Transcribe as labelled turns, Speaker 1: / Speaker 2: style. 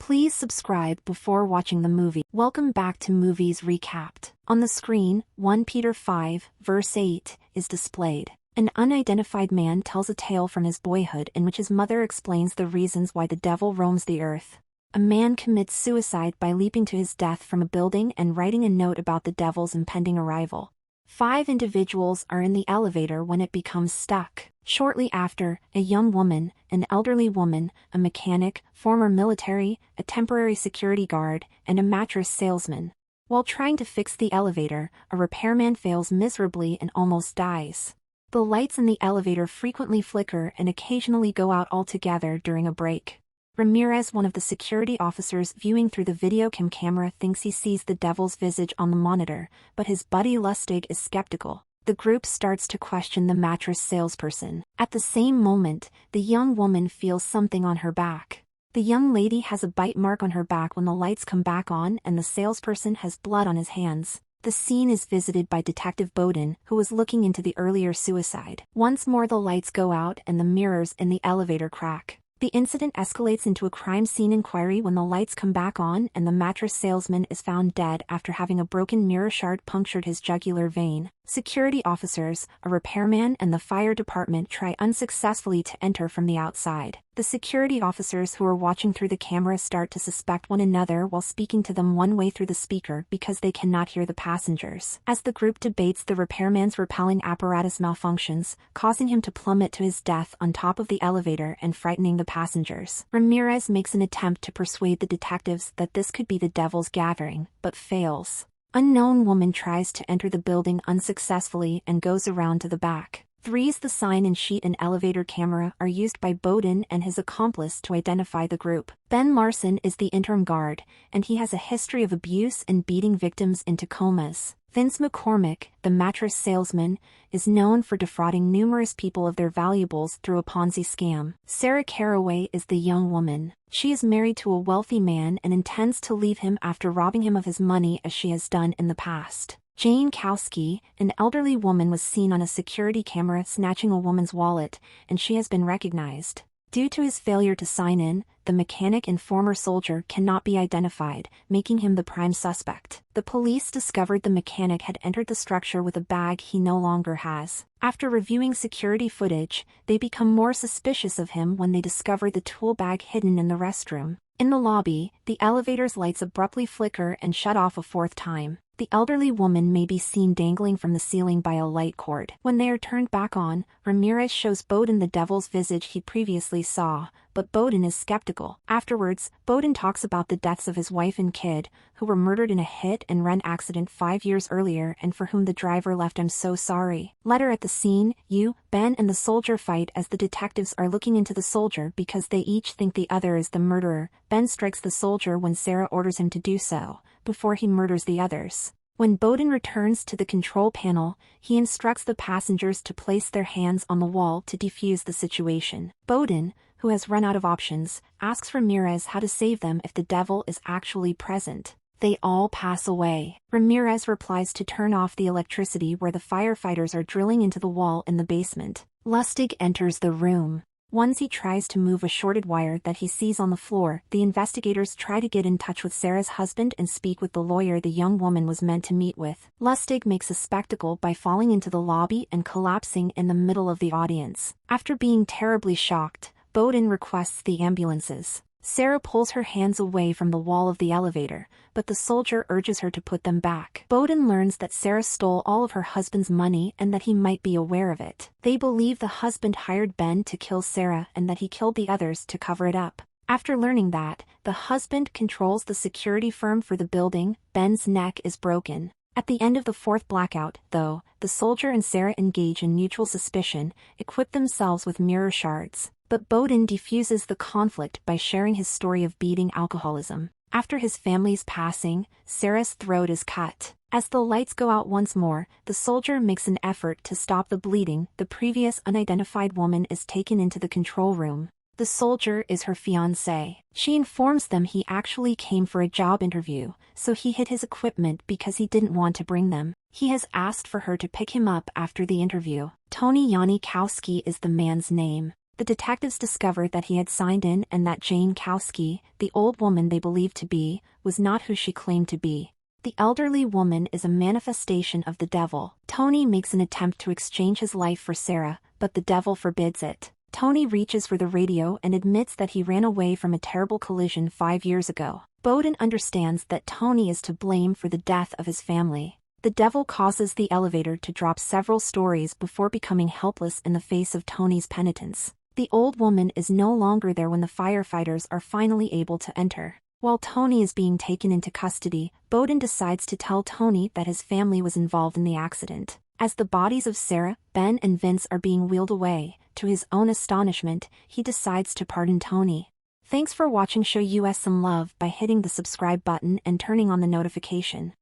Speaker 1: Please subscribe before watching the movie. Welcome back to Movies Recapped. On the screen, 1 Peter 5, verse 8, is displayed. An unidentified man tells a tale from his boyhood in which his mother explains the reasons why the devil roams the earth. A man commits suicide by leaping to his death from a building and writing a note about the devil's impending arrival. 5 individuals are in the elevator when it becomes stuck. Shortly after, a young woman, an elderly woman, a mechanic, former military, a temporary security guard, and a mattress salesman. While trying to fix the elevator, a repairman fails miserably and almost dies. The lights in the elevator frequently flicker and occasionally go out altogether during a break. Ramirez, one of the security officers viewing through the videocam camera, thinks he sees the devil's visage on the monitor, but his buddy Lustig is skeptical. The group starts to question the mattress salesperson. At the same moment, the young woman feels something on her back. The young lady has a bite mark on her back when the lights come back on, and the salesperson has blood on his hands. The scene is visited by Detective Bowden, who was looking into the earlier suicide. Once more the lights go out and the mirrors in the elevator crack. The incident escalates into a crime scene inquiry when the lights come back on and the mattress salesman is found dead after having a broken mirror shard punctured his jugular vein. Security officers, a repairman and the fire department try unsuccessfully to enter from the outside. The security officers who are watching through the camera start to suspect one another while speaking to them one way through the speaker because they cannot hear the passengers. As the group debates, the repairman's repelling apparatus malfunctions, causing him to plummet to his death on top of the elevator and frightening the passengers. Ramirez makes an attempt to persuade the detectives that this could be the devil's gathering, but fails. Unknown woman tries to enter the building unsuccessfully and goes around to the back. 3's the sign and sheet and elevator camera are used by Bowden and his accomplice to identify the group. Ben Larson is the interim guard, and he has a history of abuse and beating victims into comas. Vince McCormick, the mattress salesman, is known for defrauding numerous people of their valuables through a Ponzi scam. Sarah Caraway is the young woman. She is married to a wealthy man and intends to leave him after robbing him of his money as she has done in the past. Jane Kowski, an elderly woman, was seen on a security camera snatching a woman's wallet, and she has been recognized. Due to his failure to sign in, the mechanic and former soldier cannot be identified, making him the prime suspect. The police discovered the mechanic had entered the structure with a bag he no longer has. After reviewing security footage, they become more suspicious of him when they discover the tool bag hidden in the restroom. In the lobby, the elevator's lights abruptly flicker and shut off a 4th time. The elderly woman may be seen dangling from the ceiling by a light cord. When they are turned back on, Ramirez shows Bowden the devil's visage he previously saw, but Bowden is skeptical. Afterwards, Bowden talks about the deaths of his wife and kid, who were murdered in a hit-and-run accident 5 years earlier and for whom the driver left "I'm so sorry" letter at the scene. Ben and the soldier fight as the detectives are looking into the soldier because they each think the other is the murderer. Ben strikes the soldier when Sarah orders him to do so, before he murders the others. When Bowden returns to the control panel, he instructs the passengers to place their hands on the wall to defuse the situation. Bowden, who has run out of options, asks Ramirez how to save them if the devil is actually present. They all pass away. Ramirez replies to turn off the electricity where the firefighters are drilling into the wall in the basement. Lustig enters the room. Once he tries to move a shorted wire that he sees on the floor, the investigators try to get in touch with Sarah's husband and speak with the lawyer the young woman was meant to meet with. Lustig makes a spectacle by falling into the lobby and collapsing in the middle of the audience. After being terribly shocked, Bowden requests the ambulances. Sarah pulls her hands away from the wall of the elevator, but the soldier urges her to put them back. Bowden learns that Sarah stole all of her husband's money and that he might be aware of it. They believe the husband hired Ben to kill Sarah and that he killed the others to cover it up. After learning that, the husband controls the security firm for the building, Ben's neck is broken. At the end of the 4th blackout, though, the soldier and Sarah engage in mutual suspicion, equip themselves with mirror shards. But Bowden defuses the conflict by sharing his story of beating alcoholism. After his family's passing, Sarah's throat is cut. As the lights go out once more, the soldier makes an effort to stop the bleeding. The previous unidentified woman is taken into the control room. The soldier is her fiancé. She informs them he actually came for a job interview, so he hid his equipment because he didn't want to bring them. He has asked for her to pick him up after the interview. Tony Yanni Kowski is the man's name. The detectives discovered that he had signed in and that Jane Kowski, the old woman they believed to be, was not who she claimed to be. The elderly woman is a manifestation of the devil. Tony makes an attempt to exchange his life for Sarah, but the devil forbids it. Tony reaches for the radio and admits that he ran away from a terrible collision 5 years ago. Bowden understands that Tony is to blame for the death of his family. The devil causes the elevator to drop several stories before becoming helpless in the face of Tony's penitence. The old woman is no longer there when the firefighters are finally able to enter. While Tony is being taken into custody, Bowden decides to tell Tony that his family was involved in the accident. As the bodies of Sarah, Ben and Vince are being wheeled away, to his own astonishment, he decides to pardon Tony. Thanks for watching. Show us some love by hitting the subscribe button and turning on the notification.